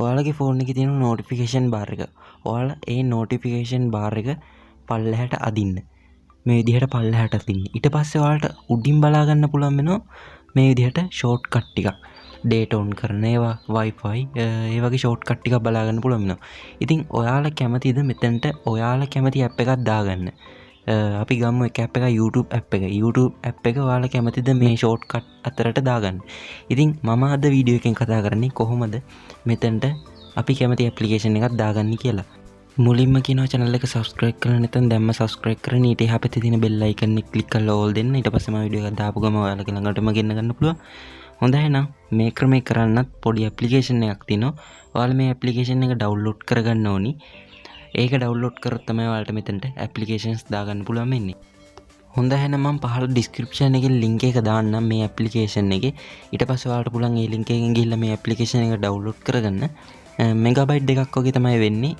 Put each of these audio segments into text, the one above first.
ඔයාලගේ ෆෝන් එකේ තියෙන notification bar එක. ඔයාලා ඒ notification bar එක පල්ලෙහාට අදින්න. මේ විදිහට පල්ලෙහාට අදින්න. ඊට පස්සේ ඔයාලට උඩින් බලා ගන්න පුළුවන් වෙනවා මේ විදිහට shortcut ටිකක්. data on කරන ඒවා, wifi ඒ වගේ shortcut ටිකක් බලා ගන්න පුළුවන් වෙනවා. ඉතින් ඔයාලා කැමතිද මෙතනට ඔයාලා කැමති app එකක් දාගන්න? අපි ගමු එක app එක YouTube app එක. YouTube app එක ඔයාලා කැමතිද මේ shortcut අතරට දාගන්න? ඉතින් මම අද වීඩියෝ එකෙන් කතා කරන්නේ කොහොමද මෙතනට අපි කැමති application එකක් දාගන්න කියලා. මුලින්ම කියනවා channel එක subscribe කරලා නැත්නම් දැම්ම subscribe කරගෙන ඊට එහා පැත්තේ තියෙන bell icon එක click කරලා all දෙන්න. ඊට පස්සේ මම වීඩියෝ එකක් දාපු ගමන් ඔයාලගේ ළඟටම ගෙන්න ගන්න පුළුවන්. හොඳයි එහෙනම් මේ ක්‍රමේ කරන්නත් පොඩි application එකක් තියෙනවා. ඔයාලා මේ application එක download කරගන්න ඕනි. ඒක download කරොත් තමයි ඔයාලට මෙතනට applications දාගන්න පුළුවන් වෙන්නේ. හොඳයි එහෙනම් මම පහළ description එකේ link එක දාන්නම් මේ application එකේ. ඊට පස්සේ ඔයාලට පුළුවන් මේ link එකෙන් ගිහිල්ලා මේ application එක download කරගන්න. megabyte දෙකක් වගේ තමයි වෙන්නේ.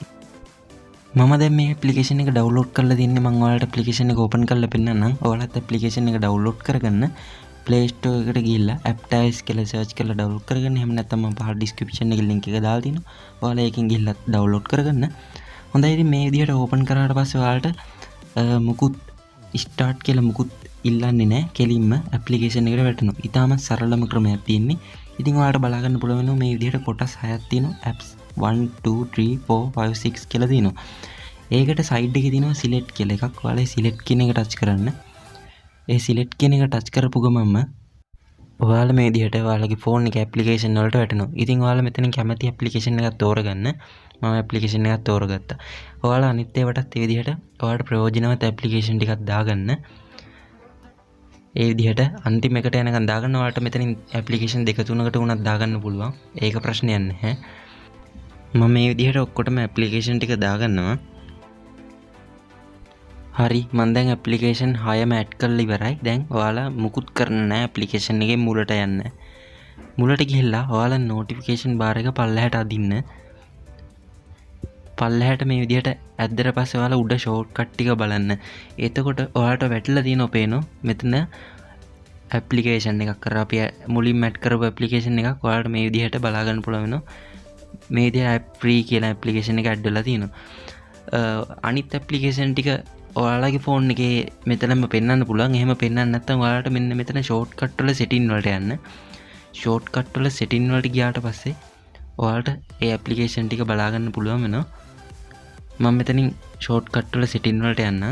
මම දැන් මේ application එක download කරලා තින්නේ. මම ඔයාලට application එක open කරලා පෙන්නන්නම්. ඔයාලත් application එක download කරගන්න Play Store එකට ගිහිල්ලා AppTiles කියලා search කරලා download කරගන්න. එහෙම නැත්නම් මම පහළ description එකේ link එක දාලා තිනවා. ඔයාලා ඒකෙන් ගිහිල්ලා download කරගන්න. හොඳයි ඉතින් මේ විදිහට open කරාට පස්සේ ඔයාලට මුකුත් start කියලා මුකුත් ඉල්ලන්නේ නැහැ. කෙලින්ම application එකට වැටෙනවා. ඊටාම සරලම ක්‍රමයක් තියෙන්නේ. ඉතින් ඔයාලට බලා ගන්න පුළුවන් වෙනවා මේ විදිහට කොටස් 6ක් තියෙනවා. apps 1 2 3 4 5 6 කියලා තියෙනවා. ඒකට side එකේ තියෙනවා select කියලා එකක්. ඔයාලා select කියන එක touch කරන්න. ඒ select කියන එක touch කරපු ගමන්ම ඔයාලා මේ විදිහට ඔයාලගේ phone එකේ application වලට වැටෙනවා. ඉතින් ඔයාලා මෙතන කැමති application එකක් තෝරගන්න. මම application එකක් තෝරගත්තා. ඔයාලා අනිත් ඒවාටත් මේ විදිහට ඔයාලට ප්‍රයෝජනවත් application ටිකක් දාගන්න. ඒ විදිහට අන්තිම එකට යනකම් දාගන්න. ඔයාලට මෙතනින් application දෙක තුනකට උනත් දාගන්න පුළුවන්. ඒක ප්‍රශ්නයක් නැහැ. මම මේ විදිහට ඔක්කොටම application ටික දාගන්නවා. හරි මම දැන් application 6ම add කරලා ඉවරයි. දැන් ඔයාලා මුකුත් කරන්න නැහැ application එකේ මුලට යන්න. මුලට ගිහිල්ලා ඔයාලා notification bar එක පල්ලෙහාට අදින්න. පල්ලෙහාට මේ විදිහට ඇද්දට පස්සේ ඔයාලා උඩ shortcut ටික බලන්න. එතකොට ඔයාලට වැටලා තියෙනවා පේනවා මෙතන application එකක් කරලා අපි මුලින්ම add කරපු application එකක් ඔයාලට මේ විදිහට බලා ගන්න පුළුවන් වෙනවා. මේ විදිහට app free කියලා application එක add වෙලා තියෙනවා. අනිත් application ටික ඔයාලගේ phone එකේ මෙතනම පෙන්වන්න පුළුවන්. එහෙම පෙන්වන්න නැත්නම් ඔයාලට මෙන්න මෙතන shortcut වල setting වලට යන්න. shortcut වල setting වලට ගියාට පස්සේ ඔයාලට ඒ application ටික බලා ගන්න පුළුවන් වෙනවා. මම මෙතනින් shortcut වල setting වලට යන්න.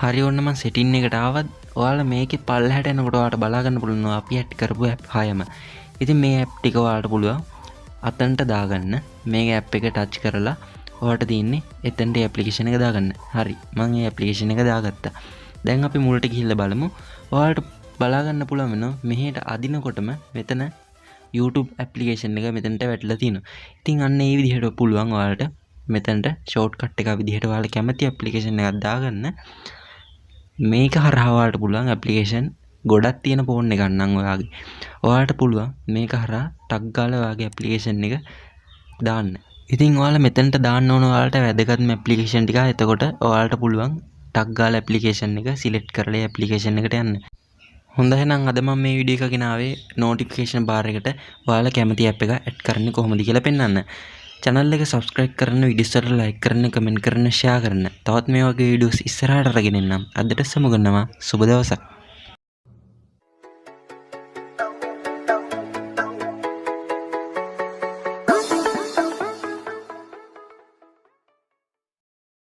හරි ඔන්න මම setting එකට ආවත් ඔයාලා මේකේ පල්ලෙහාට යනකොට ඔයාලට බලා ගන්න පුළුවන් අපි add කරපු app 6ම. ඉතින් මේ app ටික ඔයාලට පුළුවන් අතනට දාගන්න. මේ app එක touch කරලා ඔයාලට තියෙන්නේ එතනට application එක දාගන්න. හරි මම මේ application එක දාගත්තා. දැන් අපි මුලට ගිහිල්ලා බලමු. ඔයාලට බලා ගන්න පුළුවන් වෙනවා මෙහෙට අදිනකොටම මෙතන YouTube application එක මෙතනට වැටලා තියෙනවා. ඉතින් අන්න ඒ විදිහට පුළුවන් ඔයාලට මෙතනට shortcut එක විදිහට ඔයාලා කැමති application එකක් දාගන්න. මේක හරහා ඔයාලට පුළුවන් application ගොඩක් තියෙන phone එකක් නම් ඔයාලට පුළුවන් මේක හරහා ටක් ගාලා ඔයාගේ application එක දාන්න. ඉතින් ඔයාලා මෙතනට දාන්න ඕන ඔයාලට වැදගත්ම application ටික. එතකොට ඔයාලට පුළුවන් ටක් ගාලා application එක select කරලා application එකට යන්න. හොඳයි එහෙනම් අද මම මේ වීඩියෝ එක ගෙනාවේ notification bar එකට ඔයාලා කැමති app එක add කරන්නේ කොහොමද කියලා පෙන්නන්න. channel එක subscribe කරන්න, videos වලට like කරන්න, comment කරන්න, share කරන්න. තවත් මේ වගේ videos ඉස්සරහට අරගෙන එන්නම්. අදට සමුගන්නවා. සුබ දවසක්.